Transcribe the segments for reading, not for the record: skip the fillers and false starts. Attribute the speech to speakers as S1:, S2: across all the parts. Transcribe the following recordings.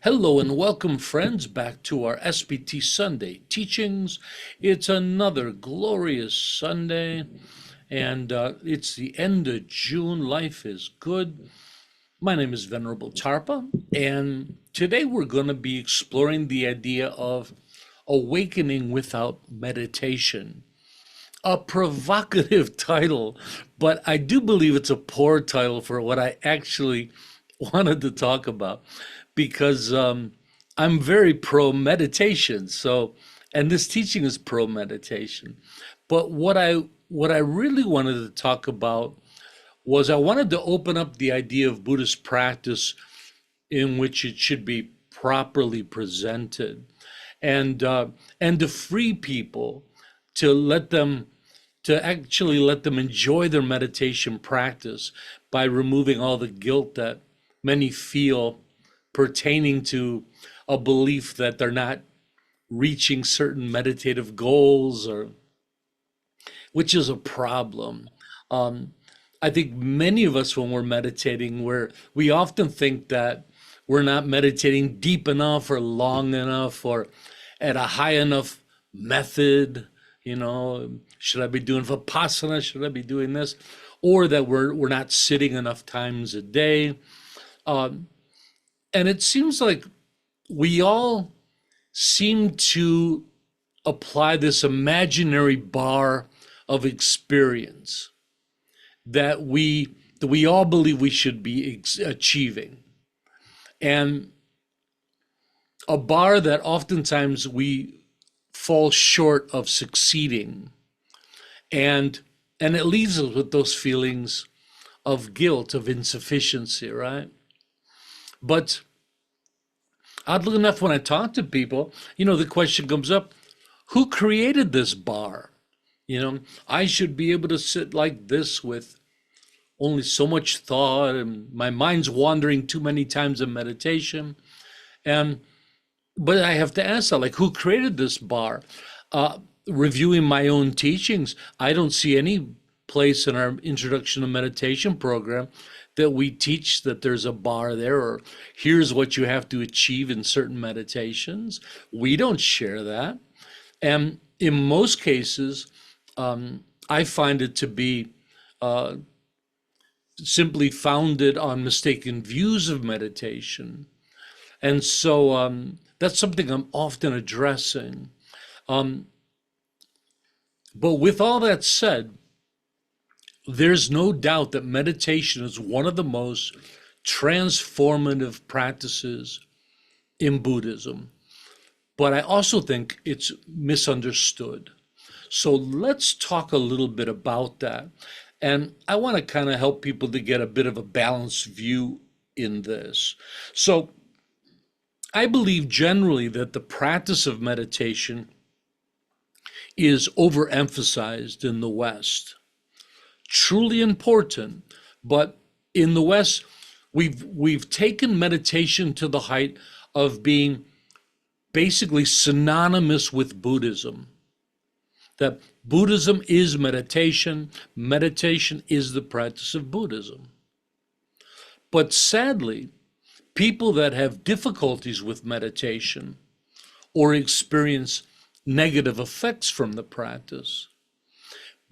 S1: Hello and welcome, friends, back to our SBT Sunday teachings. It's another glorious Sunday, and it's the end of June. Life is good. My name is Venerable Tarpa, and today we're going to be exploring the idea of awakening without meditation. A provocative title, but I do believe it's a poor title for what I actually wanted to talk about because I'm very pro meditation. So, and this teaching is pro meditation. But what I really wanted to talk about was I wanted to open up the idea of Buddhist practice in which it should be properly presented, and to free people to let them to actually let them enjoy their meditation practice by removing all the guilt that many feel pertaining to a belief that they're not reaching certain meditative goals, or which is a problem. Um, I think many of us, when we're meditating, we often think that we're not meditating deep enough or long enough or at a high enough method. Should I be doing vipassana? Should I be doing this? Or that we're not sitting enough times a day. Um, and it seems like we all seem to apply this imaginary bar of experience that we all believe we should be achieving, and a bar that oftentimes we fall short of succeeding, and it leaves us with those feelings of guilt, of insufficiency, right? But oddly enough, when I talk to people, the question comes up, who created this bar? I should be able to sit like this with only so much thought, and my mind's wandering too many times in meditation. And but I have to ask that, like, who created this bar? Reviewing my own teachings, I don't see any place in our introduction to meditation program that we teach that there's a bar there, or here's what you have to achieve in certain meditations. We don't share that. And in most cases, I find it to be simply founded on mistaken views of meditation. And so that's something I'm often addressing. Um, but with all that said, there's no doubt that meditation is one of the most transformative practices in Buddhism. But I also think it's misunderstood. So let's talk a little bit about that. And I want to kind of help people to get a bit of a balanced view in this. So I believe generally that the practice of meditation is overemphasized in the West. Truly important, but in the West, we've taken meditation to the height of being basically synonymous with Buddhism. That Buddhism is meditation, meditation is the practice of Buddhism. But sadly, people that have difficulties with meditation or experience negative effects from the practice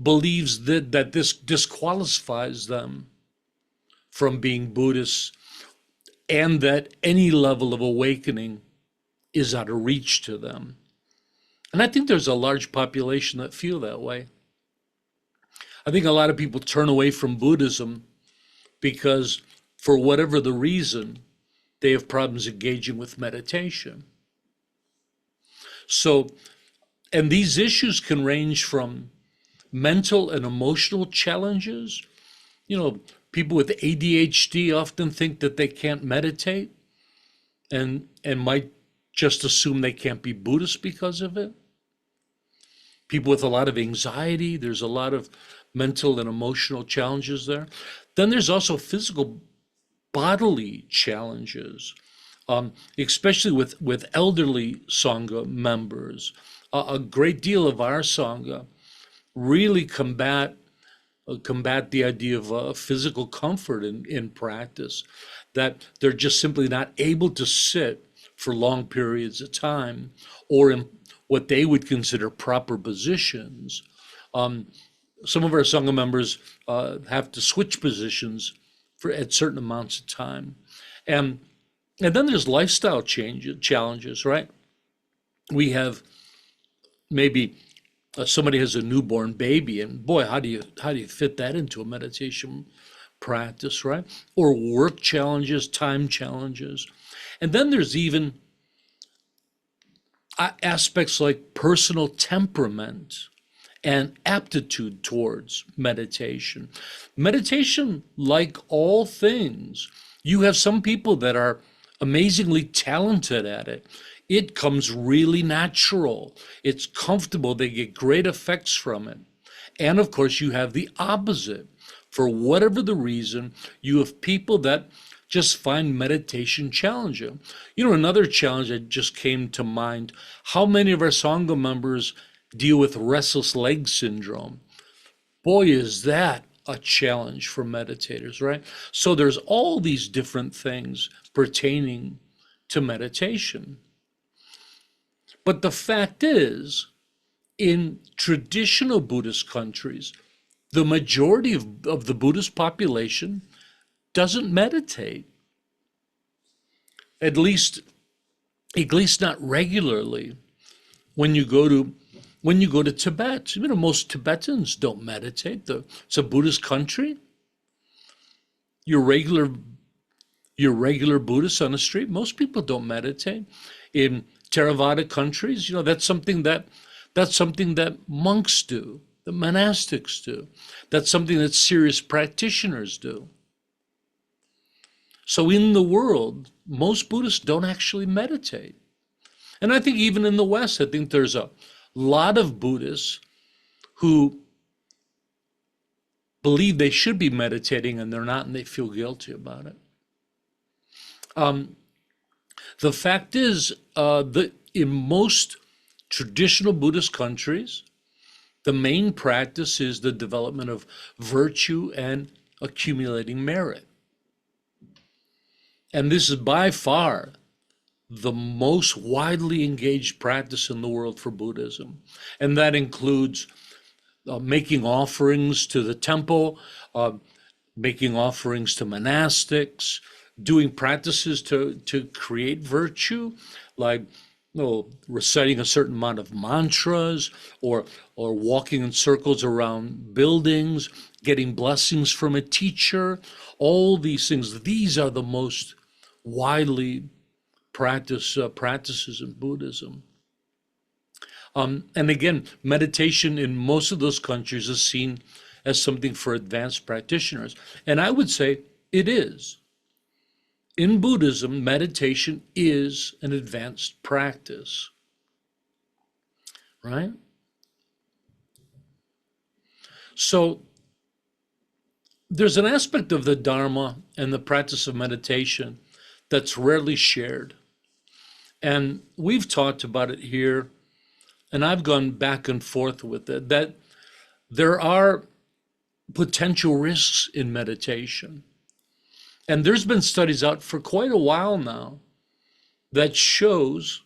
S1: believes that this disqualifies them from being Buddhists, and that any level of awakening is out of reach to them. And I think there's a large population that feel that way. I think a lot of people turn away from Buddhism because, for whatever the reason, they have problems engaging with meditation. So, and these issues can range from mental and emotional challenges. People with ADHD often think that they can't meditate, and might just assume they can't be Buddhist because of it. People with a lot of anxiety, there's a lot of mental and emotional challenges there. Then there's also physical bodily challenges, especially with elderly Sangha members. A great deal of our Sangha really combat the idea of physical comfort in practice, that they're just simply not able to sit for long periods of time, or in what they would consider proper positions. Some of our Sangha members have to switch positions at certain amounts of time. And then there's lifestyle challenges, right? We have maybe somebody has a newborn baby, and boy, how do you fit that into a meditation practice, right? Or work challenges, time challenges. And then there's even aspects like personal temperament and aptitude towards meditation. Meditation, like all things, you have some people that are amazingly talented at it. It comes really natural. It's comfortable. They get great effects from it. And of course, you have the opposite. For whatever the reason, you have people that just find meditation challenging. You know, another challenge that just came to mind, how many of our Sangha members deal with restless leg syndrome? Boy, is that a challenge for meditators, right? So there's all these different things pertaining to meditation. But the fact is, in traditional Buddhist countries, the majority of the Buddhist population doesn't meditate, at least not regularly. When you go to Tibet, you know, most Tibetans don't meditate. It's a Buddhist country. Your regular Buddhists on the street, most people don't meditate. In Theravada countries, you know, that's something that monks do, that monastics do. That's something that serious practitioners do. So in the world, most Buddhists don't actually meditate. And I think even in the West, I think there's a lot of Buddhists who believe they should be meditating and they're not, and they feel guilty about it. The fact is that in most traditional Buddhist countries, the main practice is the development of virtue and accumulating merit. And this is by far the most widely engaged practice in the world for Buddhism. And that includes making offerings to the temple, making offerings to monastics, doing practices to create virtue, like reciting a certain amount of mantras, or walking in circles around buildings, getting blessings from a teacher. All these things, these are the most widely practices in Buddhism. And again, meditation in most of those countries is seen as something for advanced practitioners. And I would say it is. In Buddhism, meditation is an advanced practice, right? So there's an aspect of the Dharma and the practice of meditation that's rarely shared. And we've talked about it here, and I've gone back and forth with it, that there are potential risks in meditation. And there's been studies out for quite a while now that shows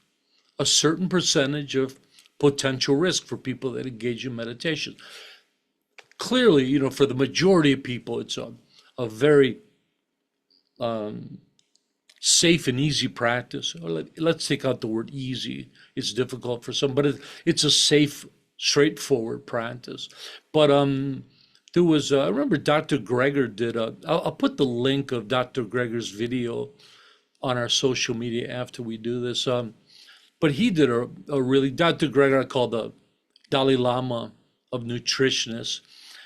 S1: a certain percentage of potential risk for people that engage in meditation. Clearly, you know, for the majority of people, it's a very safe and easy practice. Let's take out the word easy. It's difficult for some, but it's a safe, straightforward practice. But there was, I remember Dr. Greger did I'll put the link of Dr. Greger's video on our social media after we do this. But he did a really, Dr. Greger, I call the Dalai Lama of nutritionists.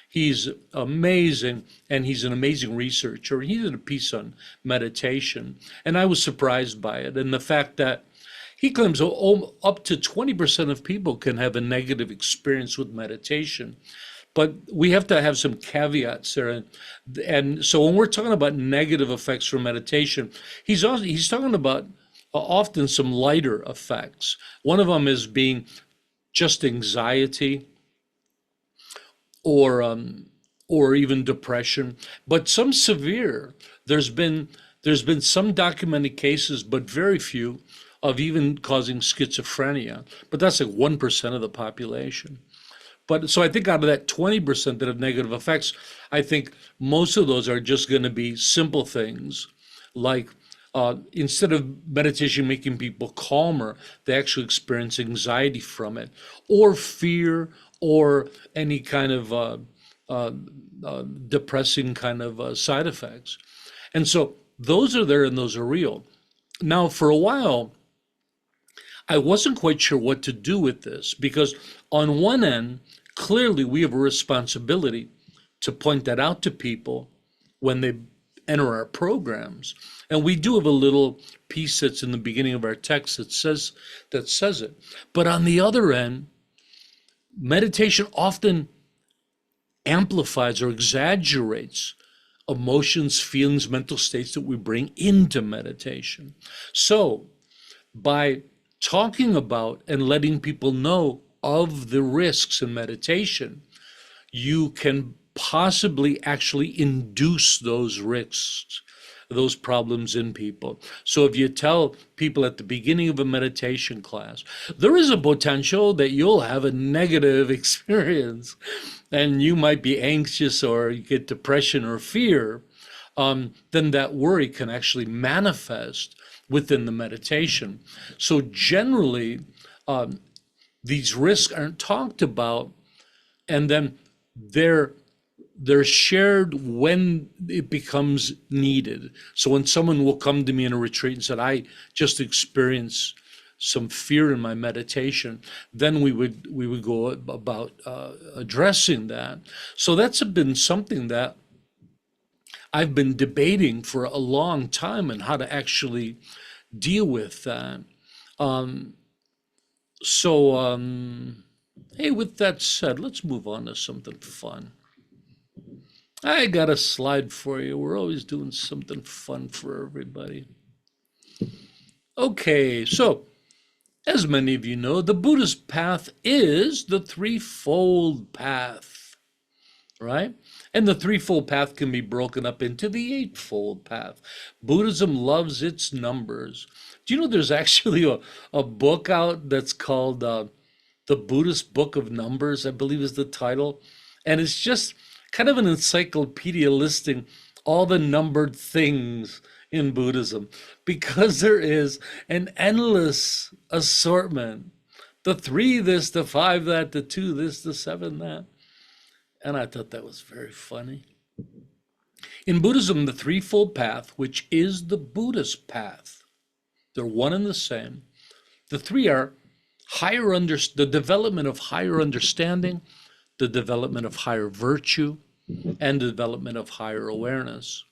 S1: He's amazing, and he's an amazing researcher. He did a piece on meditation, and I was surprised by it. And the fact that he claims up to 20% of people can have a negative experience with meditation. But we have to have some caveats there. And so when we're talking about negative effects from meditation, he's talking about often some lighter effects. One of them is being just anxiety, or even depression, but some severe. There's been some documented cases, but very few, of even causing schizophrenia. But that's like 1% of the population. But so I think out of that 20% that have negative effects, I think most of those are just going to be simple things like instead of meditation making people calmer, they actually experience anxiety from it, or fear, or any kind of depressing kind of side effects. And so those are there and those are real. Now, for a while, I wasn't quite sure what to do with this because, on one end, clearly we have a responsibility to point that out to people when they enter our programs. And we do have a little piece that's in the beginning of our text that says it. But on the other end, meditation often amplifies or exaggerates emotions, feelings, mental states that we bring into meditation. So by talking about and letting people know of the risks in meditation, you can possibly actually induce those risks, those problems in people. So if you tell people at the beginning of a meditation class, there is a potential that you'll have a negative experience and you might be anxious or get depression or fear, then that worry can actually manifest within the meditation. So generally, these risks aren't talked about, and then they're shared when it becomes needed. So when someone will come to me in a retreat and said, I just experienced some fear in my meditation, then we would go about addressing that. So that's been something that I've been debating for a long time, and how to actually deal with that. Hey, with that said, let's move on to something fun. I got a slide for you. We're always doing something fun for everybody. Okay, so as many of you know, the Buddhist path is the threefold path, right? And the threefold path can be broken up into the eightfold path. Buddhism loves its numbers. Do you know there's actually a book out that's called The Buddhist Book of Numbers, I believe is the title. And it's just kind of an encyclopedia listing all the numbered things in Buddhism, because there is an endless assortment. The 3 this, the 5 that, the 2 this, the 7 that. And I thought that was very funny. In Buddhism, the threefold path, which is the Buddhist path, they're one and the same. The 3 are the development of higher understanding, the development of higher virtue, and the development of higher awareness.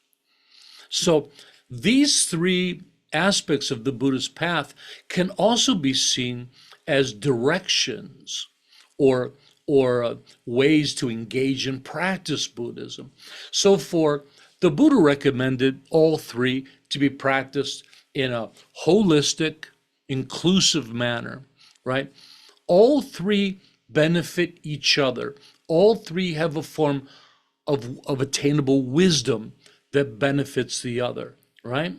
S1: So these 3 aspects of the Buddhist path can also be seen as directions or ways to engage and practice Buddhism. So for the Buddha recommended all 3 to be practiced in a holistic, inclusive manner, right? All 3 benefit each other. All 3 have a form of attainable wisdom that benefits the other, right?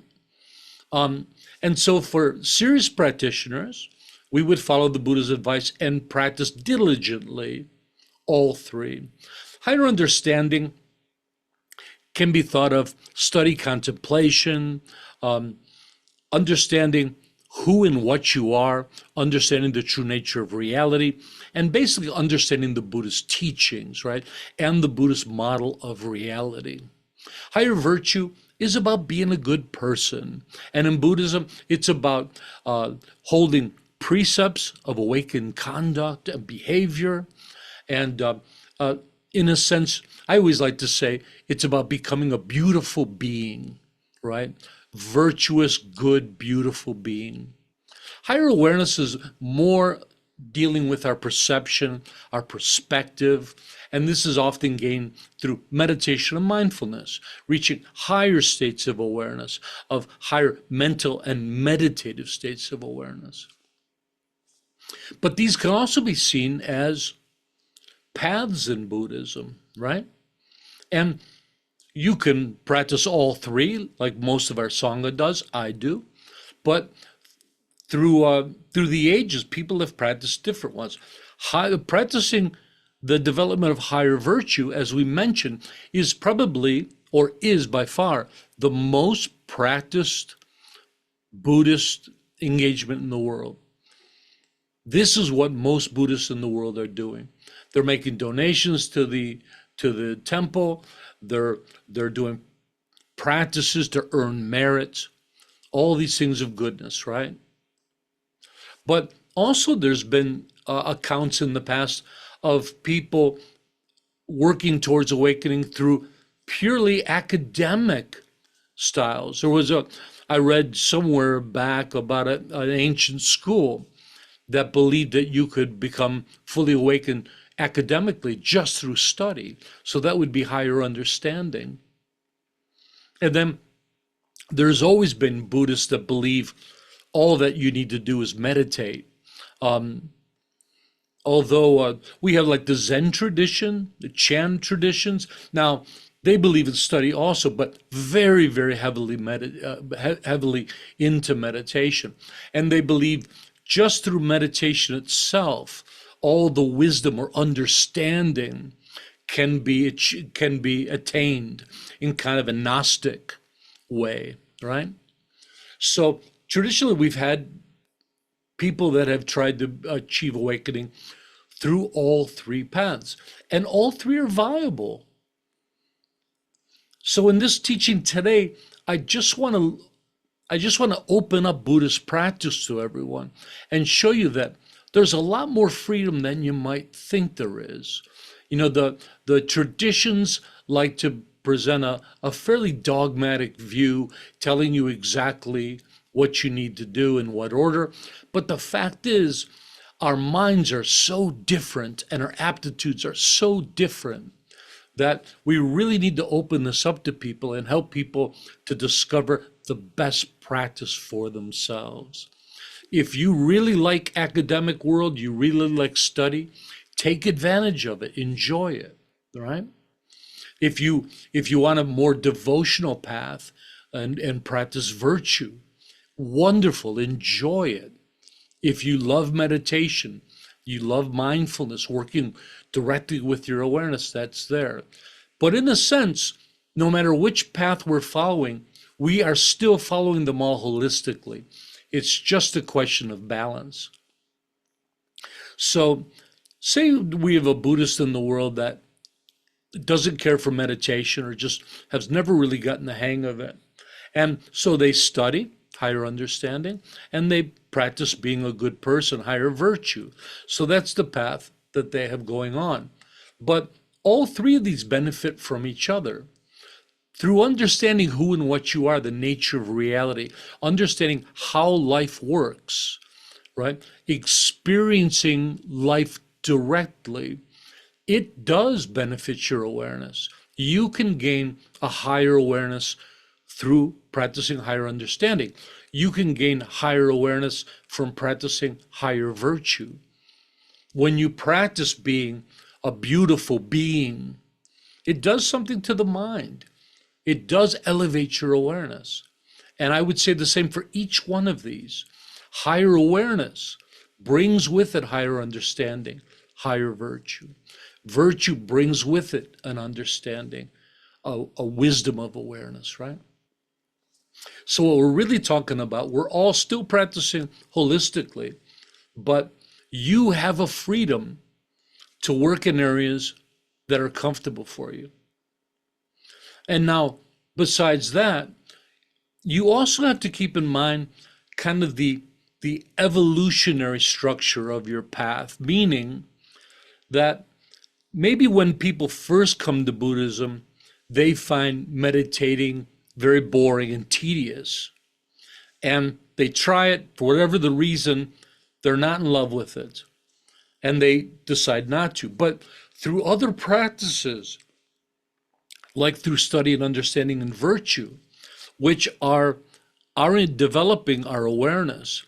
S1: And so for serious practitioners, we would follow the Buddha's advice and practice diligently all 3. Higher understanding can be thought of study, contemplation, understanding who and what you are, understanding the true nature of reality, and basically understanding the Buddhist teachings, right? And the Buddhist model of reality. Higher virtue is about being a good person. And in Buddhism, it's about holding precepts of awakened conduct and behavior. And in a sense, I always like to say it's about becoming a beautiful being, right? Virtuous, good, beautiful being. Higher awareness is more dealing with our perception, our perspective, and this is often gained through meditation and mindfulness, reaching higher states of awareness, of higher mental and meditative states of awareness. But these can also be seen as paths in Buddhism, right? And you can practice all 3, like most of our Sangha does, I do, but through the ages, people have practiced different ones. Practicing the development of higher virtue, as we mentioned, is probably, or is by far, the most practiced Buddhist engagement in the world. This is what most Buddhists in the world are doing. They're making donations to the temple. They're doing practices to earn merit, all these things of goodness, right? But also there's been accounts in the past of people working towards awakening through purely academic styles. I read somewhere back about an ancient school that believed that you could become fully awakened academically just through study. So that would be higher understanding. And then there's always been Buddhists that believe all that you need to do is meditate. Although we have like the Zen tradition, the Chan traditions. Now, they believe in study also, but very, very heavily into meditation. And they believe just through meditation itself, all the wisdom or understanding can be attained in kind of a Gnostic way, right? So traditionally, we've had people that have tried to achieve awakening through all three paths, and all three are viable. So in this teaching today, I just want to open up Buddhist practice to everyone and show you that there's a lot more freedom than you might think there is. You know, the traditions like to present a fairly dogmatic view, telling you exactly what you need to do in what order. But the fact is, our minds are so different and our aptitudes are so different that we really need to open this up to people and help people to discover the best practice for themselves. If you really like academic world, you really like study, take advantage of it, enjoy it, right? If you want a more devotional path and practice virtue, wonderful, enjoy it. If you love meditation, you love mindfulness, working directly with your awareness, that's there. But in a sense, no matter which path we're following, we are still following them all holistically. It's just a question of balance. So say we have a Buddhist in the world that doesn't care for meditation or just has never really gotten the hang of it. And so they study higher understanding and they practice being a good person, higher virtue. So that's the path that they have going on. But all three of these benefit from each other. Through understanding who and what you are, the nature of reality, understanding how life works, right? Experiencing life directly, it does benefit your awareness. You can gain a higher awareness through practicing higher understanding. You can gain higher awareness from practicing higher virtue. When you practice being a beautiful being, it does something to the mind. It does elevate your awareness. And I would say the same for each one of these. Higher awareness brings with it higher understanding, higher virtue. Virtue brings with it an understanding, a wisdom of awareness, right? So what we're really talking about, we're all still practicing holistically, but you have a freedom to work in areas that are comfortable for you. And now, besides that, you also have to keep in mind kind of the evolutionary structure of your path, meaning that maybe when people first come to Buddhism, they find meditating very boring and tedious. And they try it for whatever the reason, they're not in love with it. And they decide not to. But through other practices, like through study and understanding and virtue, which are in developing our awareness.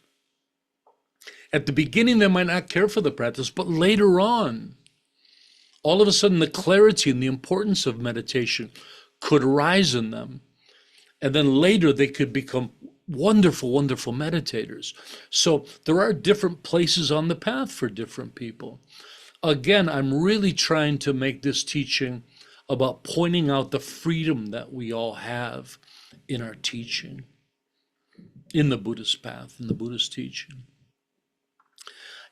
S1: At the beginning, they might not care for the practice, but later on, all of a sudden, the clarity and the importance of meditation could arise in them. And then later, they could become wonderful, wonderful meditators. So there are different places on the path for different people. Again, I'm really trying to make this teaching about pointing out the freedom that we all have in our teaching, in the Buddhist path, in the Buddhist teaching.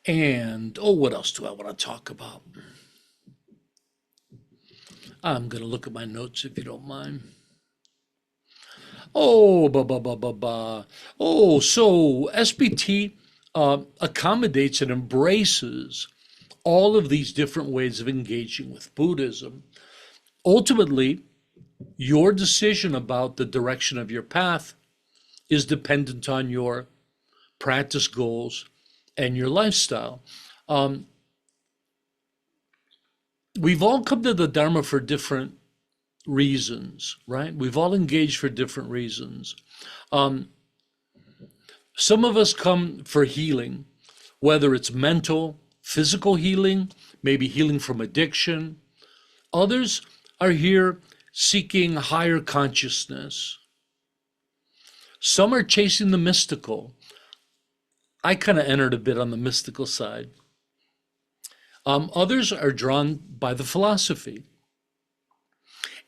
S1: And, oh, what else do I want to talk about? I'm going to look at my notes if you don't mind. Oh, so SBT accommodates and embraces all of these different ways of engaging with Buddhism. Ultimately, your decision about the direction of your path is dependent on your practice goals and your lifestyle. We've all come to the Dharma for different reasons, right? We've all engaged for different reasons. Some of us come for healing, whether it's mental, physical healing, maybe healing from addiction. Others are here seeking higher consciousness. Some are chasing the mystical. I kind of entered a bit on the mystical side. Others are drawn by the philosophy.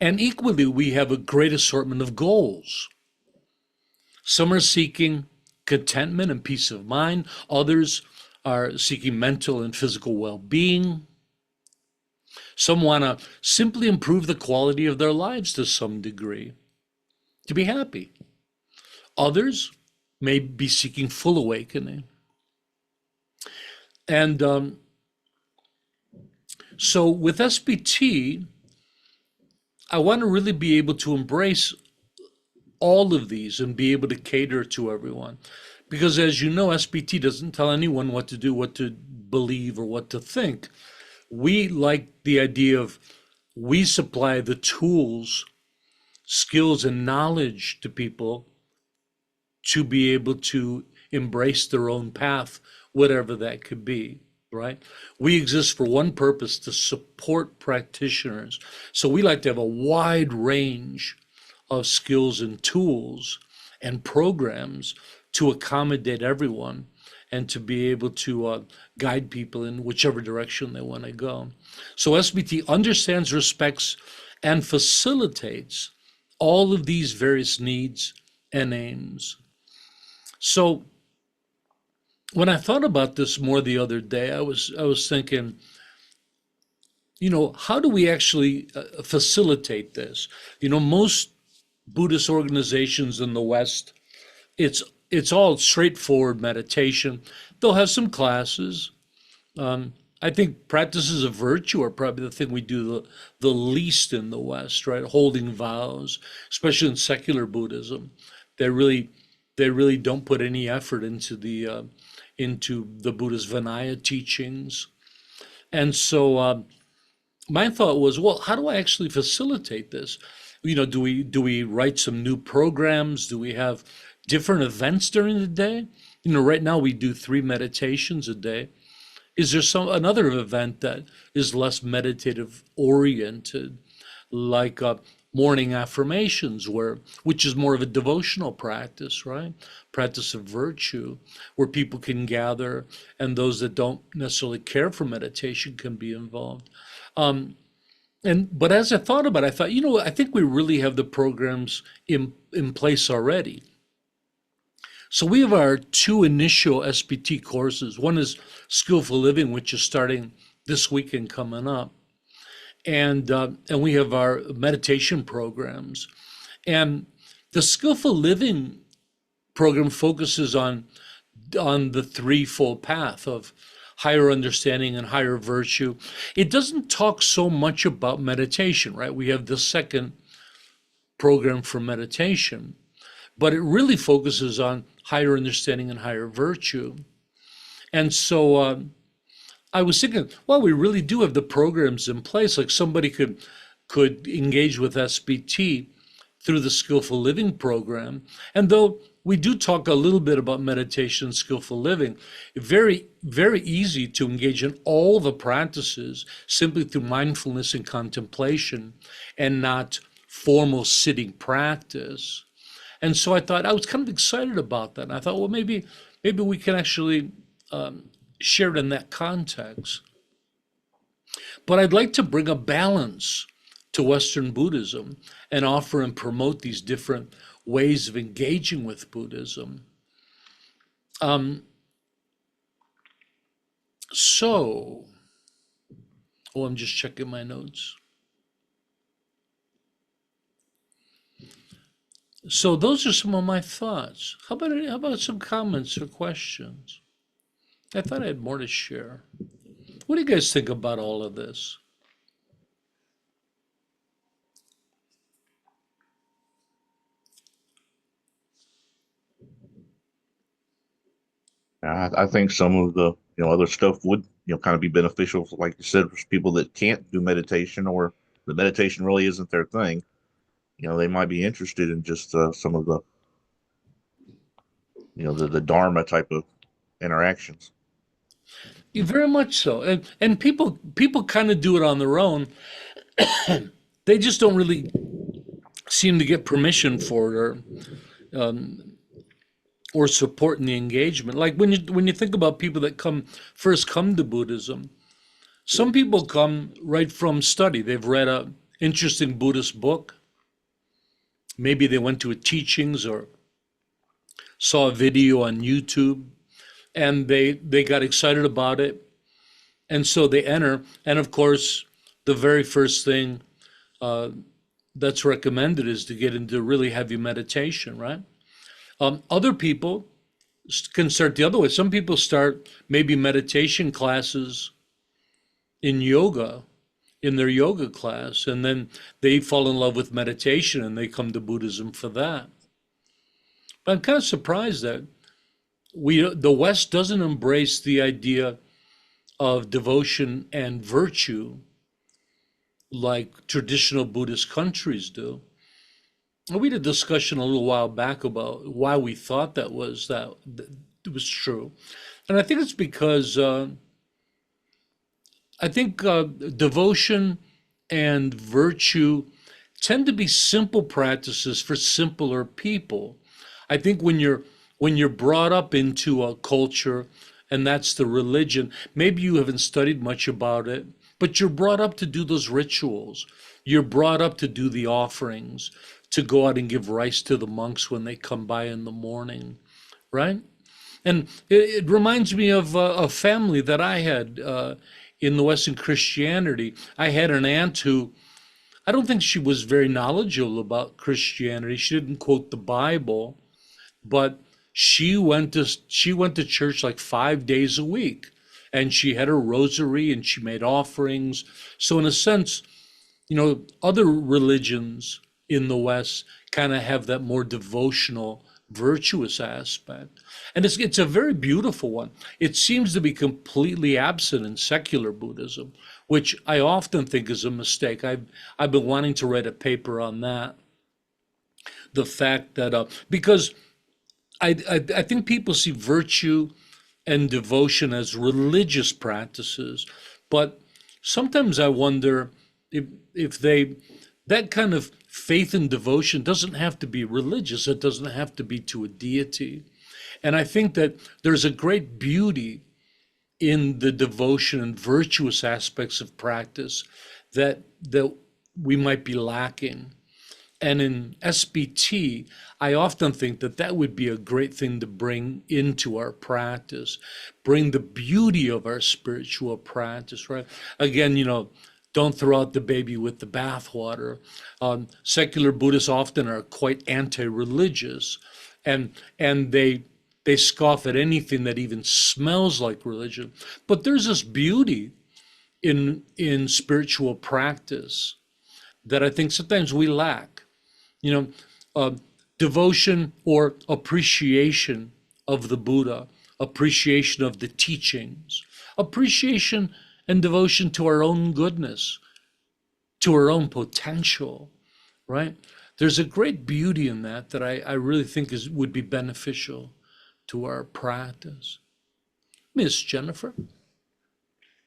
S1: And equally, we have a great assortment of goals. Some are seeking contentment and peace of mind. Others are seeking mental and physical well-being. Some want to simply improve the quality of their lives to some degree, to be happy. Others may be seeking full awakening. And so with SBT, I want to really be able to embrace all of these and be able to cater to everyone. Because as you know, SBT doesn't tell anyone what to do, what to believe, or what to think. We like the idea of we supply the tools, skills, and knowledge to people to be able to embrace their own path, whatever that could be, right? We exist for one purpose, to support practitioners. So we like to have a wide range of skills and tools and programs to accommodate everyone and to be able to guide people in whichever direction they want to go. So SBT understands, respects, and facilitates all of these various needs and aims. So when I thought about this more the other day, I was thinking, how do we actually facilitate this? Most Buddhist organizations in the West, it's all straightforward meditation. They'll have some classes. I think practices of virtue are probably the thing we do the least in the West, right? Holding vows, especially in secular Buddhism. They really don't put any effort into the Buddha's Vinaya teachings. And so my thought was, well, how do I actually facilitate this? Do we write some new programs? Do we have different events during the day? Right now we do 3 meditations a day. Is there another event that is less meditative oriented, like morning affirmations, which is more of a devotional practice, right? Practice of virtue, where people can gather, and those that don't necessarily care for meditation can be involved. But as I thought about it, I thought, I think we really have the programs in place already. So we have our 2 initial SBT courses. One is Skillful Living, which is starting this weekend coming up. And we have our meditation programs. And the Skillful Living program focuses on the threefold path of higher understanding and higher virtue. It doesn't talk so much about meditation, right? We have the second program for meditation, but it really focuses on higher understanding and higher virtue. And so I was thinking, well, we really do have the programs in place. Like somebody could engage with SBT through the Skillful Living program. And though we do talk a little bit about meditation and skillful living, very, very easy to engage in all the practices simply through mindfulness and contemplation and not formal sitting practice. And so I thought I was kind of excited about that. And I thought, well, maybe we can actually share it in that context. But I'd like to bring a balance to Western Buddhism and offer and promote these different ways of engaging with Buddhism. Um, so, oh, I'm just checking my notes. So those are some of my thoughts. How about some comments or questions? I thought I had more to share. What do you guys think about all of this?
S2: I think some of the other stuff would kind of be beneficial, like you said, for people that can't do meditation or the meditation really isn't their thing. They might be interested in just some of the the Dharma type of interactions.
S1: Very much so. And people kind of do it on their own. They just don't really seem to get permission for it or support in the engagement. Like when you think about people that first come to Buddhism, some people come right from study. They've read a interesting Buddhist book. Maybe they went to a teachings or saw a video on YouTube and they got excited about it. And so they enter. And of course, the very first thing uh, that's recommended is to get into really heavy meditation, right? Other people can start the other way. Some people start maybe meditation classes in yoga, in their yoga class, and then they fall in love with meditation and they come to Buddhism for that. But I'm kind of surprised that the West doesn't embrace the idea of devotion and virtue like traditional Buddhist countries do. We had a discussion a little while back about why we thought that was true, and I think it's because I think devotion and virtue tend to be simple practices for simpler people. I think when you're brought up into a culture and that's the religion, maybe you haven't studied much about it, but you're brought up to do those rituals. You're brought up to do the offerings, to go out and give rice to the monks when they come by in the morning, right? And it reminds me of a family that I had in the Western Christianity. I had an aunt who I don't think she was very knowledgeable about Christianity. She didn't quote the Bible, but she went to church like 5 days a week, and she had her rosary and she made offerings. So in a sense, other religions in the West kind of have that more devotional, virtuous aspect. And it's a very beautiful one. It seems to be completely absent in secular Buddhism, which I often think is a mistake. I've been wanting to write a paper on that. The fact that because I think people see virtue and devotion as religious practices, but sometimes I wonder if that kind of faith and devotion doesn't have to be religious. It doesn't have to be to a deity. And I think that there's a great beauty in the devotion and virtuous aspects of practice that we might be lacking. And in SBT, I often think that that would be a great thing to bring into our practice, bring the beauty of our spiritual practice, right? Again, don't throw out the baby with the bathwater. Secular Buddhists often are quite anti-religious, and they scoff at anything that even smells like religion. But there's this beauty in spiritual practice that I think sometimes we lack. You know, uh, devotion or appreciation of the Buddha, appreciation of the teachings, appreciation and devotion to our own goodness, to our own potential, right? There's a great beauty in that I really think would be beneficial to our practice. Miss Jennifer?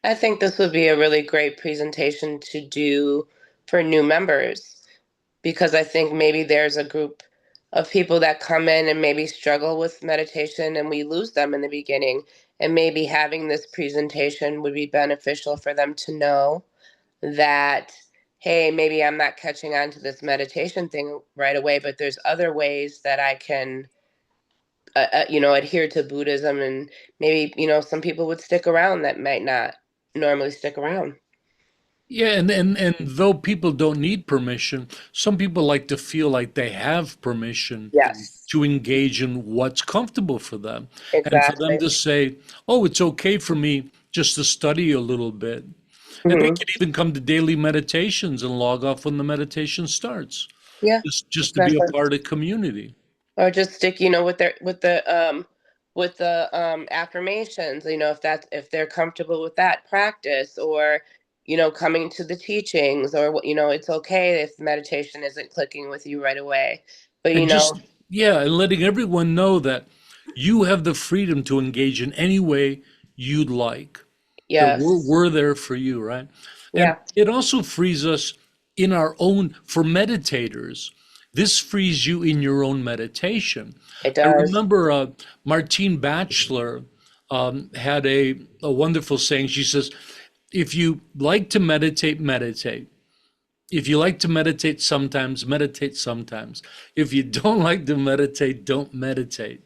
S3: I think this would be a really great presentation to do for new members because I think maybe there's a group of people that come in and maybe struggle with meditation and we lose them in the beginning. And maybe having this presentation would be beneficial for them to know that, hey, maybe I'm not catching on to this meditation thing right away, but there's other ways that I can, adhere to Buddhism. And maybe, some people would stick around that might not normally stick around.
S1: Yeah, and though people don't need permission, some people like to feel like they have permission
S3: Yes,
S1: to engage in what's comfortable for them. And for them
S3: exactly.
S1: to say, oh, it's okay for me just to study a little bit. And they
S3: Hmm.
S1: can even come to daily meditations and log off when the meditation starts,
S3: Yeah,
S1: just to be a
S3: exactly.
S1: part of community.
S3: Or just stick, with their with the affirmations, if they're comfortable with that practice, or coming to the teachings, or it's okay if meditation isn't clicking with you right away, but
S1: And just, yeah, and letting everyone know that you have the freedom to engage in any way you'd like, that
S3: yes,
S1: we're there for you, right? And
S3: yeah,
S1: it also frees us in our own, for meditators, this frees you in your own meditation.
S3: it
S1: I
S3: does.
S1: remember Martine Batchelor had a wonderful saying. She says, if you like to meditate, meditate. If you like to meditate sometimes, meditate sometimes. If you don't like to meditate, don't meditate.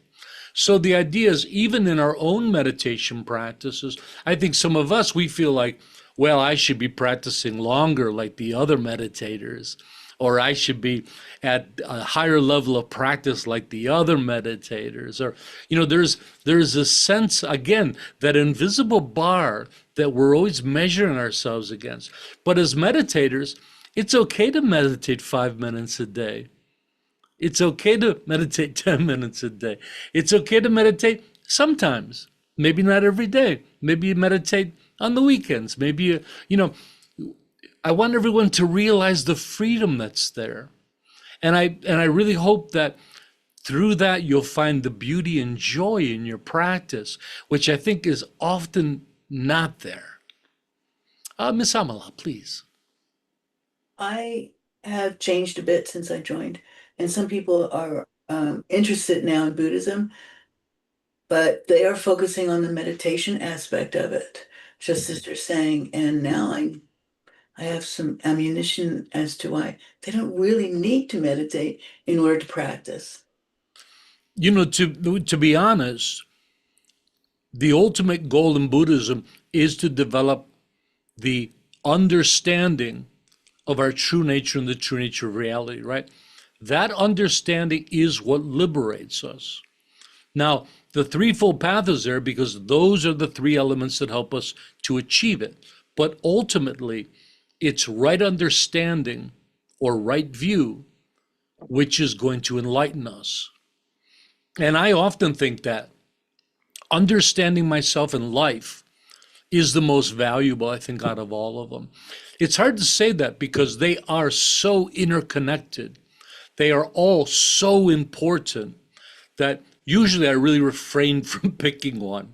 S1: So the idea is, even in our own meditation practices, I think some of us, we feel like, well, I should be practicing longer like the other meditators, or I should be at a higher level of practice like the other meditators. Or, there's a sense, again, that invisible bar that we're always measuring ourselves against. But as meditators, it's okay to meditate 5 minutes a day. It's okay to meditate 10 minutes a day. It's okay to meditate sometimes, maybe not every day. Maybe you meditate on the weekends. Maybe I want everyone to realize the freedom that's there. And I really hope that through that you'll find the beauty and joy in your practice, which I think is often not there. Miss Amala, please.
S4: I have changed a bit since I joined, and some people are interested now in Buddhism, but they are focusing on the meditation aspect of it, just as they're saying. And now I have some ammunition as to why they don't really need to meditate in order to practice.
S1: To be honest, the ultimate goal in Buddhism is to develop the understanding of our true nature and the true nature of reality, right? That understanding is what liberates us. Now, the threefold path is there because those are the three elements that help us to achieve it. But ultimately, it's right understanding or right view which is going to enlighten us. And I often think that understanding myself in life is the most valuable, I think, out of all of them. It's hard to say that because they are so interconnected. They are all so important that usually I really refrain from picking one,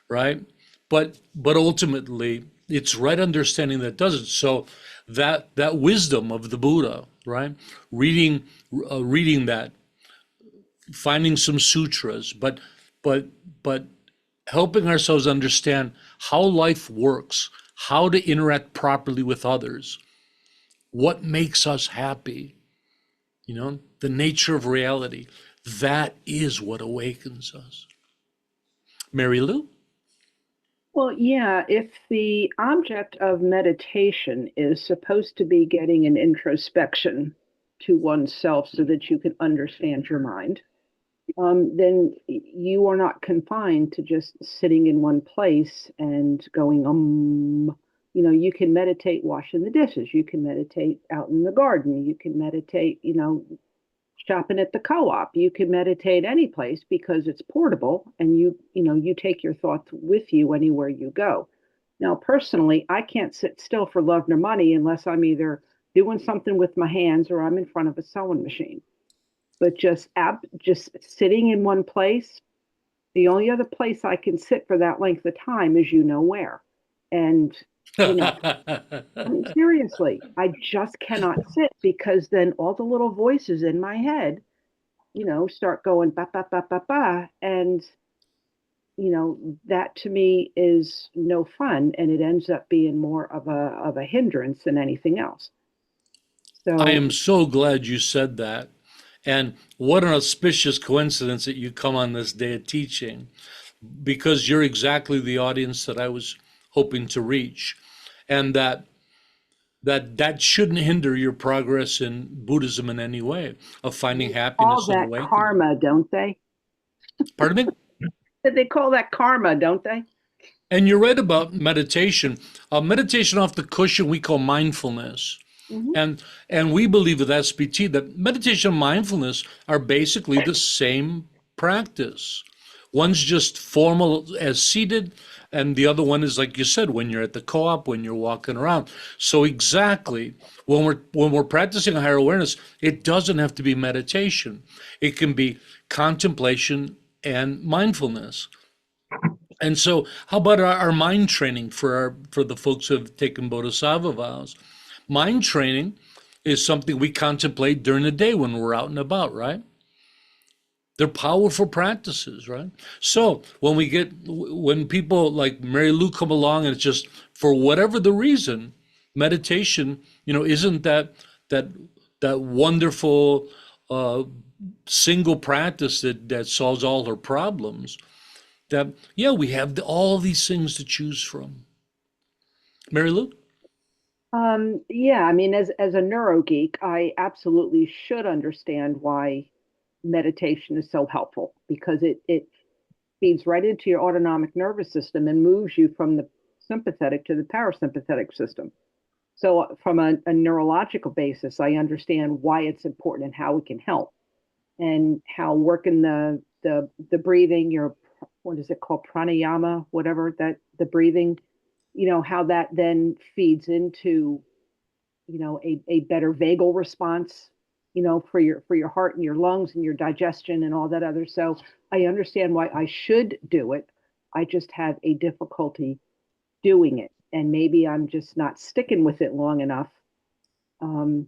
S1: right? But ultimately, it's right understanding that does it. So that wisdom of the Buddha, right? Reading that, finding some sutras, but but helping ourselves understand how life works, how to interact properly with others, what makes us happy, the nature of reality. That is what awakens us. Mary Lou?
S5: Well, yeah, if the object of meditation is supposed to be getting an introspection to oneself so that you can understand your mind, then you are not confined to just sitting in one place and going, you can meditate washing the dishes, you can meditate out in the garden, you can meditate, shopping at the co-op, you can meditate any place because it's portable and you take your thoughts with you anywhere you go. Now, personally, I can't sit still for love nor money unless I'm either doing something with my hands or I'm in front of a sewing machine. But just sitting in one place, the only other place I can sit for that length of time is where. And you know, seriously, I just cannot sit because then all the little voices in my head start going ba ba ba ba ba, and that to me is no fun, and it ends up being more of a hindrance than anything else.
S1: I
S5: So
S1: am so glad you said that. And what an auspicious coincidence that you come on this day of teaching, because you're exactly the audience that I was hoping to reach. And that shouldn't hinder your progress in Buddhism in any way, of finding
S5: they call
S1: happiness and
S5: that
S1: awakening.
S5: karma, don't they?
S1: Pardon me?
S5: They call that karma, don't they?
S1: And you're right about meditation. Meditation off the cushion we call mindfulness.
S5: Hmm.
S1: And we believe with SBT that meditation and mindfulness are basically the same practice. One's just formal as seated, and the other one is like you said, when you're at the co-op, when you're walking around. So exactly, when we're practicing higher awareness, it doesn't have to be meditation. It can be contemplation and mindfulness. And so, how about our mind training for the folks who have taken bodhisattva vows? Mind training is something we contemplate during the day when we're out and about, right? They're powerful practices, right? So when people like Mary Lou come along and it's just for whatever the reason, meditation, isn't that that wonderful uh, single practice that solves all her problems. That yeah, we have all these things to choose from. Mary Lou?
S5: Yeah, I mean, as a neuro geek, I absolutely should understand why meditation is so helpful, because it feeds right into your autonomic nervous system and moves you from the sympathetic to the parasympathetic system. So, from a neurological basis, I understand why it's important and how it can help, and how working the breathing, your what is it called, pranayama, whatever that the breathing, how that then feeds into a better vagal response, for your heart and your lungs and your digestion and all that other. So I understand why I should do it. I just have a difficulty doing it, and maybe I'm just not sticking with it long enough.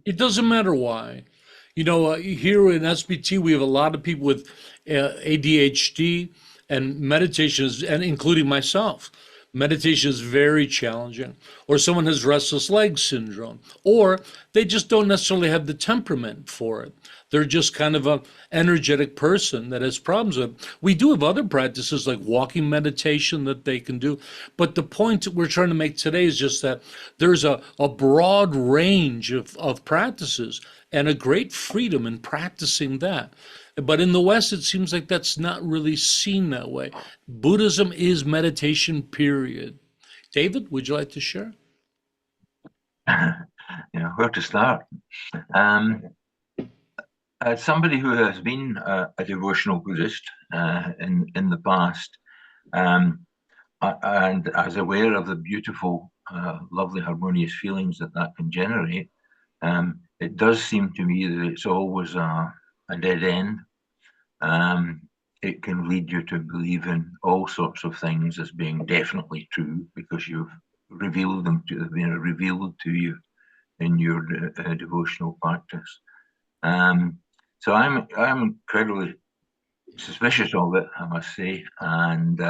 S1: It doesn't matter why. Here in SBT, we have a lot of people with ADHD, and meditation is, and including myself, meditation is very challenging. Or someone has restless leg syndrome, or they just don't necessarily have the temperament for it. They're just kind of a energetic person that has problems with. We do have other practices like walking meditation that they can do. But the point that we're trying to make today is just that there's a broad range of practices and a great freedom in practicing that. But in the West, it seems like that's not really seen that way. Buddhism is meditation, period. David, would you like to share?
S6: Where to start? Um, as somebody who has been a devotional Buddhist in the past, um, and as aware of the beautiful, lovely, harmonious feelings that can generate, it does seem to me that it's always a dead end. It can lead you to believe in all sorts of things as being definitely true because you've revealed them revealed to you in your devotional practice. So I'm incredibly suspicious of it, I must say, and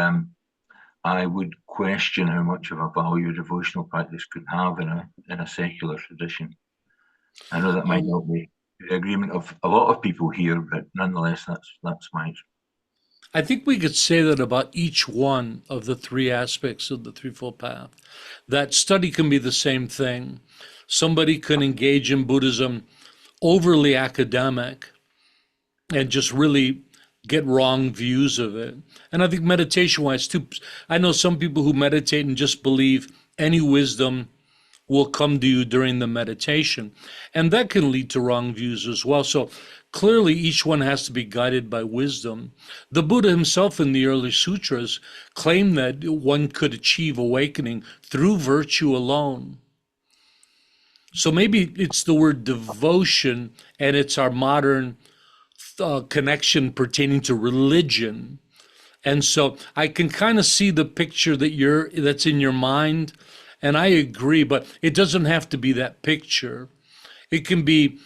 S6: I would question how much of a value devotional practice could have in a secular tradition. I know that might
S1: Um,
S6: not be the agreement of a lot of people here, but nonetheless, that's my.
S1: I think we could say that about each one of the three aspects of the Threefold Path. That study can be the same thing. Somebody can engage in Buddhism overly academic and just really get wrong views of it. And I think meditation wise too, I know some people who meditate and just believe any wisdom will come to you during the meditation. And that can lead to wrong views as well. So clearly, each one has to be guided by wisdom. The Buddha himself in the early sutras claimed that one could achieve awakening through virtue alone. So maybe it's the word devotion and it's our modern connection pertaining to religion. And so I can kind of see the picture that's in your mind, and I agree, but it doesn't have to be that picture. It can be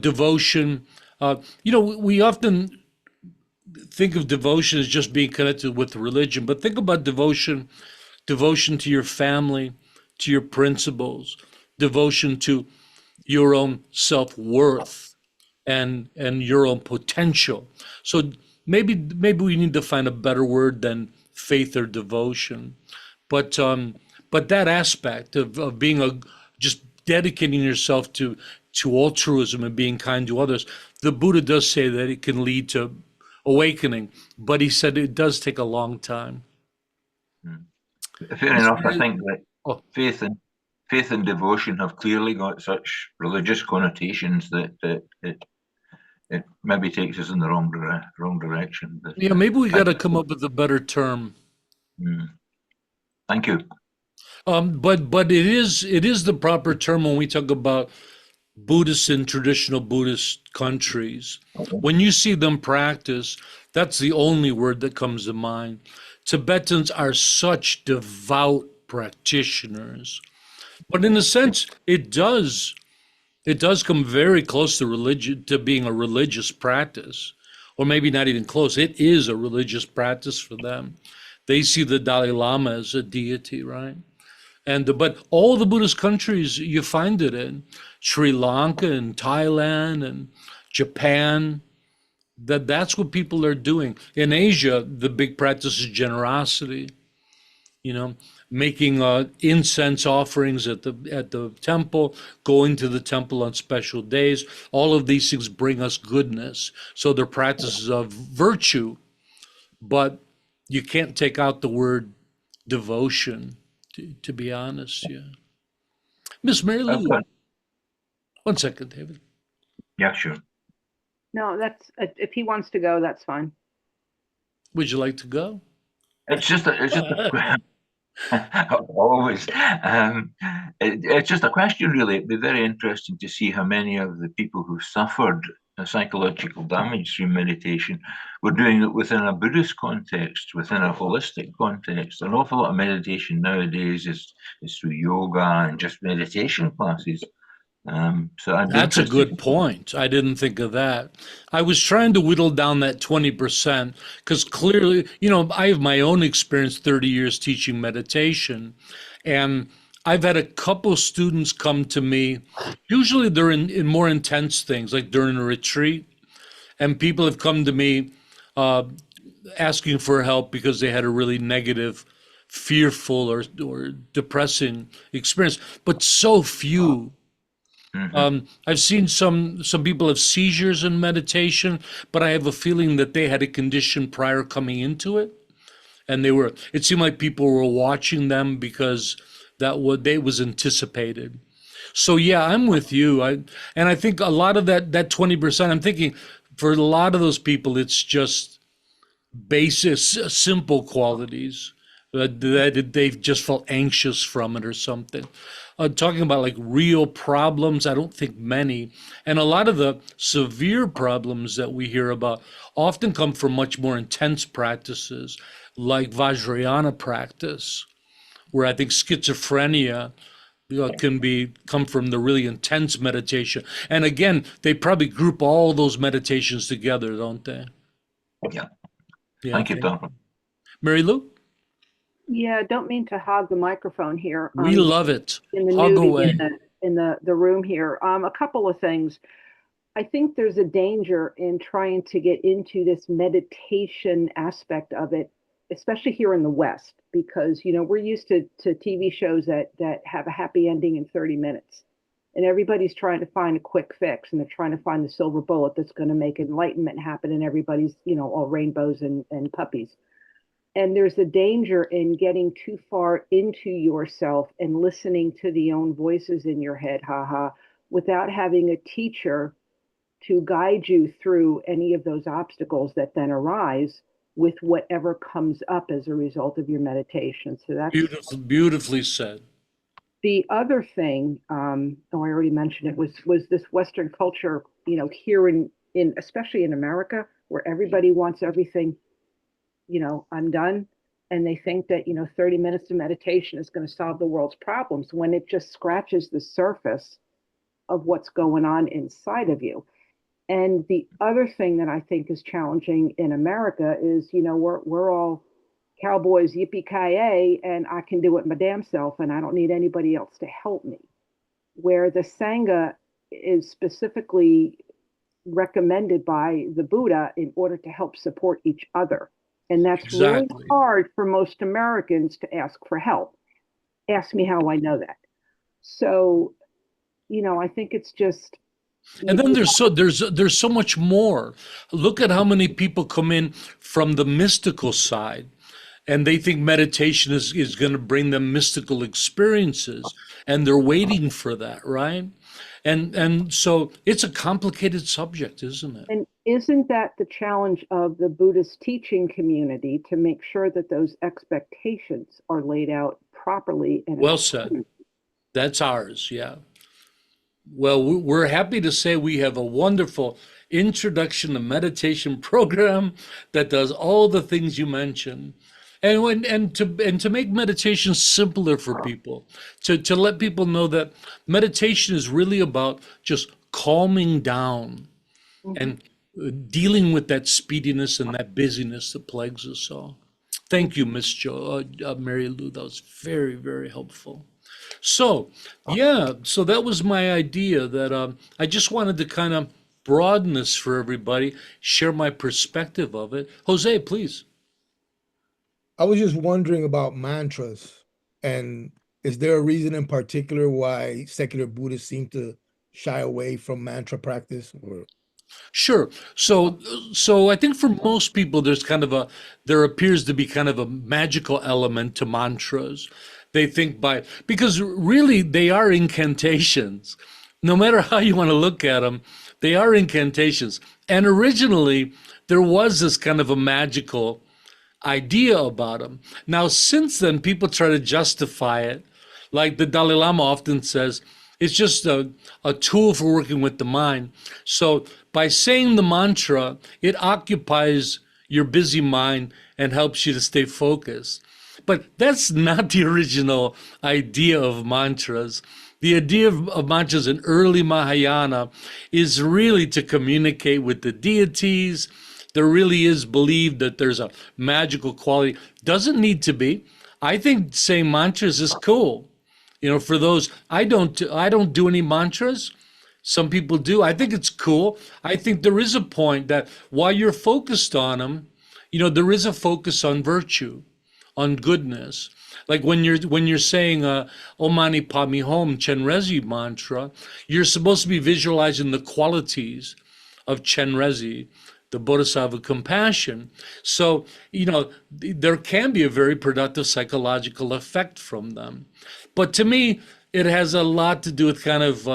S1: devotion We often think of devotion as just being connected with religion, but think about devotion to your family, to your principles, devotion to your own self-worth and your own potential. So maybe we need to find a better word than faith or devotion. But that aspect of being just dedicating yourself to altruism and being kind to others, the Buddha does say that it can lead to awakening, but he said it does take a long time.
S6: Fair enough. I think that
S1: Oh,
S6: faith and devotion have clearly got such religious connotations that it maybe takes us in the wrong direction. But,
S1: yeah, maybe we got to come up with a better term.
S6: Thank you.
S1: But it is the proper term when we talk about Buddhists in traditional Buddhist countries. When you see them practice, that's the only word that comes to mind. Tibetans are such devout practitioners. But in a sense, it does come very close to religion, to being a religious practice, or maybe not even close. It is a religious practice for them. They see the Dalai Lama as a deity, right? But all the Buddhist countries you find it in, Sri Lanka and Thailand and Japan, that's what people are doing. In Asia, the big practice is generosity, you know, making incense offerings at the temple, going to the temple on special days. All of these things bring us goodness. So they're practices of virtue, but you can't take out the word devotion, to be honest. Yeah. Miss Mary Lou,
S6: Okay.
S1: 1 second, David.
S6: Yeah, sure.
S5: No, that's if he wants to go, that's fine.
S1: Would you like to go?
S6: It's just always. It's just a question, really. It'd be very interesting to see how many of the people who suffered a psychological damage through meditation were doing it within a Buddhist context, within a holistic context. An awful lot of meditation nowadays is through yoga and just meditation classes. So I'd be
S1: That's a
S6: interested.
S1: good point. I didn't think of that. I was trying to whittle down that 20% because clearly, I have my own experience, 30 years teaching meditation, and I've had a couple students come to me. Usually they're in more intense things, like during a retreat, and people have come to me uh, asking for help because they had a really negative, fearful, or depressing experience, but so few. I've seen some people have seizures in meditation, but I have a feeling that they had a condition prior coming into it, and it seemed like people were watching them because they was anticipated. So yeah, I'm with you. And I think a lot of that 20%, I'm thinking for a lot of those people, it's just basis, simple qualities that they've just felt anxious from it or something. Talking about like real problems, I don't think many. And a lot of the severe problems that we hear about often come from much more intense practices, like Vajrayana practice, where I think schizophrenia come from the really intense meditation. And again, they probably group all those meditations together, don't they?
S6: Yeah.
S1: Yeah.
S6: Thank you, Tarpa.
S1: Mary Lou?
S5: Yeah, don't mean to hog the microphone here.
S1: We love it.
S5: In the
S1: Hog
S5: newbie
S1: away.
S5: in the room here. A couple of things. I think there's a danger in trying to get into this meditation aspect of it, especially here in the West, because we're used to TV shows that have a happy ending in 30 minutes. And everybody's trying to find a quick fix, and they're trying to find the silver bullet that's going to make enlightenment happen, and everybody's, all rainbows and puppies. And there's a danger in getting too far into yourself and listening to the own voices in your head, without having a teacher to guide you through any of those obstacles that then arise with whatever comes up as a result of your meditation. So that's
S1: Beautifully said.
S5: the other thing. I already mentioned it, was this Western culture, here in especially in America, where everybody wants everything undone, and they think that 30 minutes of meditation is going to solve the world's problems, when it just scratches the surface of what's going on inside of you. And the other thing that I think is challenging in America is, we're all cowboys, yippee-ki-yay, and I can do it my damn self, and I don't need anybody else to help me. Where the Sangha is specifically recommended by the Buddha in order to help support each other. And that's really
S1: Exactly.
S5: hard for most Americans to ask for help. Ask me how I know that. So, I think it's just
S1: And then there's so much more. Look at how many people come in from the mystical side, and they think meditation is going to bring them mystical experiences, and they're waiting for that, right? And so it's a complicated subject, isn't it?
S5: and isn't that the challenge of the Buddhist teaching community to make sure that those expectations are laid out properly and
S1: Well said. That's ours, yeah. Well, we're happy to say we have a wonderful introduction to meditation program that does all the things you mentioned. And to make meditation simpler for people, to let people know that meditation is really about just calming down and dealing with that speediness and that busyness that plagues us all. Thank you, Mary Lou. That was very, very helpful. So, yeah, so that was my idea that I just wanted to kind of broaden this for everybody, share my perspective of it. Jose, please.
S7: I was just wondering about mantras, and is there a reason in particular why secular Buddhists seem to shy away from mantra practice? Or
S1: Sure. So I think for most people, there appears to be kind of a magical element to mantras. They think because really they are incantations. No matter how you want to look at them, they are incantations. And originally, there was this kind of a magical idea about them. Now, since then, people try to justify it. Like the Dalai Lama often says, it's just a tool for working with the mind. So by saying the mantra, it occupies your busy mind and helps you to stay focused. But that's not the original idea of mantras. The idea of mantras in early Mahayana is really to communicate with the deities. There really is believed that there's a magical quality. Doesn't need to be. I think saying mantras is cool. For those, I don't do any mantras. Some people do. I think it's cool. I think there is a point that while you're focused on them, there is a focus on virtue, on goodness. Like when you're saying Om Mani Padme Hum Chenrezig mantra, you're supposed to be visualizing the qualities of Chenrezig, the Bodhisattva compassion. So, there can be a very productive psychological effect from them. But to me, it has a lot to do with kind of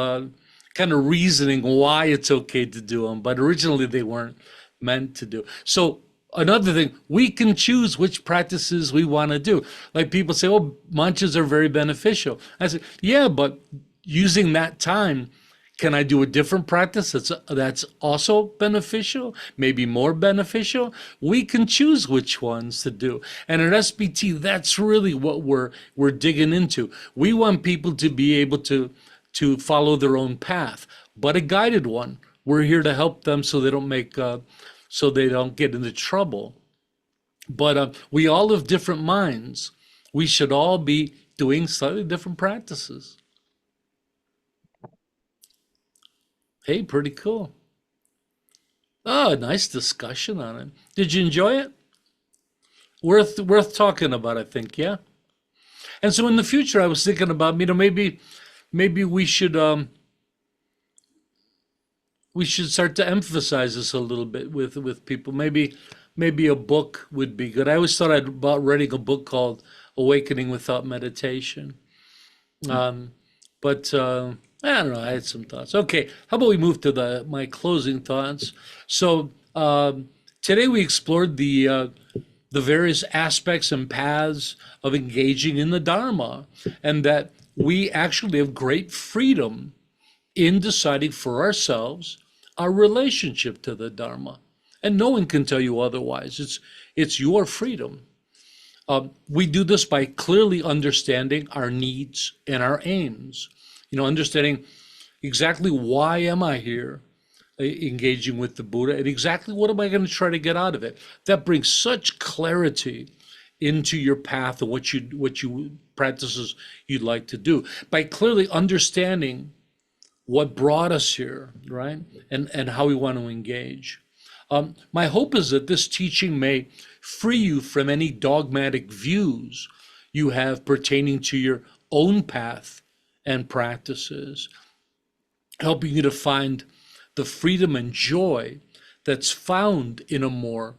S1: reasoning why it's okay to do them. But originally they weren't meant to do. So another thing, we can choose which practices we want to do. Like people say, oh, mantras are very beneficial. I say, yeah, but using that time, can I do a different practice that's also beneficial, maybe more beneficial? We can choose which ones to do. And at SBT, that's really what we're digging into. We want people to be able to follow their own path, but a guided one. We're here to help them so they don't get into trouble. But we all have different minds. We should all be doing slightly different practices. Hey, pretty cool. Oh, nice discussion on it. Did you enjoy it? Worth talking about, I think, yeah? And so in the future, I was thinking about, maybe we should start to emphasize this a little bit with people. Maybe a book would be good. I always thought about writing a book called Awakening Without Meditation. But I don't know. I had some thoughts. Okay, how about we move to my closing thoughts? So today we explored the various aspects and paths of engaging in the Dharma, and that we actually have great freedom in deciding for ourselves our relationship to the Dharma, and no one can tell you otherwise. It's your freedom. We do this by clearly understanding our needs and our aims. Understanding exactly why am I here, engaging with the Buddha, and exactly what am I going to try to get out of it. That brings such clarity into your path and what you practices you'd like to do by clearly understanding what brought us here, right? And how we want to engage. My hope is that this teaching may free you from any dogmatic views you have pertaining to your own path and practices, helping you to find the freedom and joy that's found in a more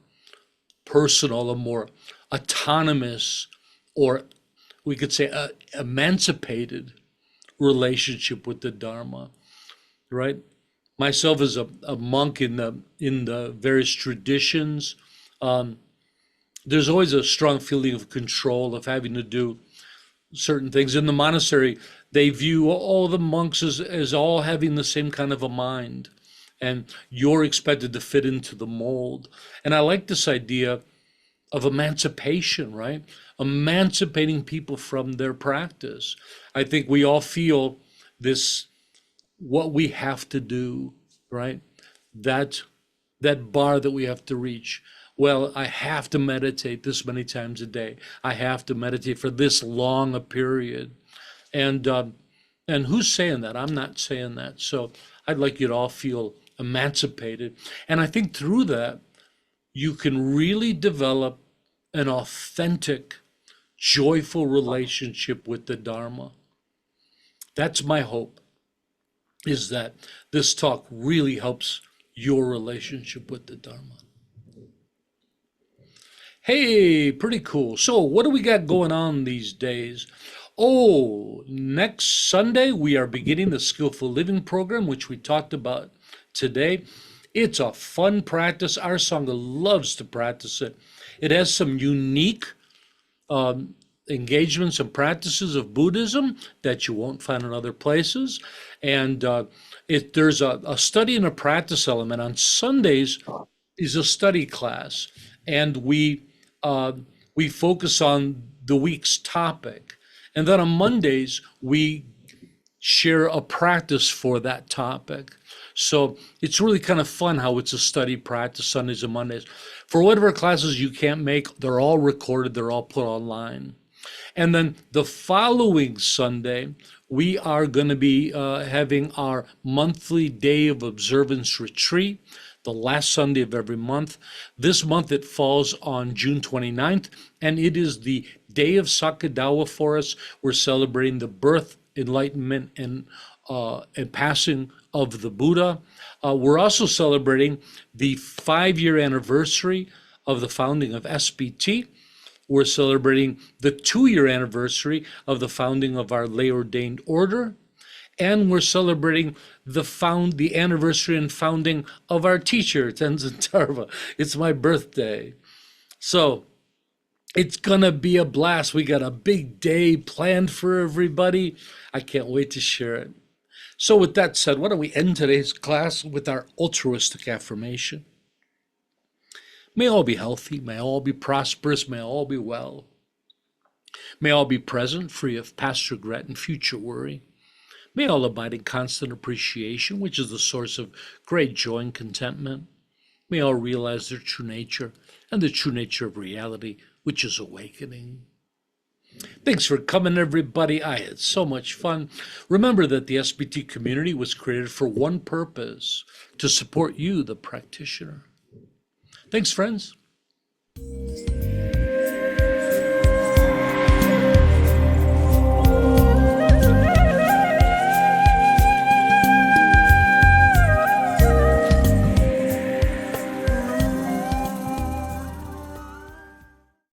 S1: personal, a more autonomous, or we could say emancipated relationship with the Dharma, right? Myself as a monk in the various traditions, there's always a strong feeling of control, of having to do certain things. In the monastery, they view all the monks as all having the same kind of a mind, and you're expected to fit into the mold. And I like this idea of emancipation, right? Emancipating people from their practice. I think we all feel this, what we have to do, right? That bar that we have to reach. Well, I have to meditate this many times a day. I have to meditate for this long a period. And who's saying that? I'm not saying that. So I'd like you to all feel emancipated. And I think through that, you can really develop an authentic, joyful relationship with the Dharma. That's my hope, is that this talk really helps your relationship with the Dharma. Hey, pretty cool. So what do we got going on these days? Oh, next Sunday, we are beginning the Skillful Living program, which we talked about today. It's a fun practice. Our Sangha loves to practice it. It has some unique engagements and practices of Buddhism that you won't find in other places. And there's a study and a practice element. On Sundays is a study class, and we focus on the week's topic. And then on Mondays, we share a practice for that topic. So it's really kind of fun how it's a study practice Sundays and Mondays. For whatever classes you can't make, they're all recorded, they're all put online. And then the following Sunday, we are going to be having our monthly Day of Observance retreat, the last Sunday of every month. This month it falls on June 29th, and it is the Day of Sakadawa for us. We're celebrating the birth, enlightenment, and passing of the Buddha. We're also celebrating the 5-year anniversary of the founding of SBT. We're celebrating the 2-year anniversary of the founding of our lay ordained order. And we're celebrating the anniversary and founding of our teacher, Tenzin Tarpa. It's my birthday. So it's gonna be a blast. We got a big day planned for everybody. I can't wait to share it. So with that said, why don't we end today's class with our altruistic affirmation? May all be healthy, may all be prosperous, may all be well. May all be present, free of past regret and future worry. May all abide in constant appreciation, which is the source of great joy and contentment. May all realize their true nature and the true nature of reality, which is awakening. Thanks for coming, everybody. I had so much fun. Remember that the SBT community was created for one purpose, to support you, the practitioner. Thanks, friends.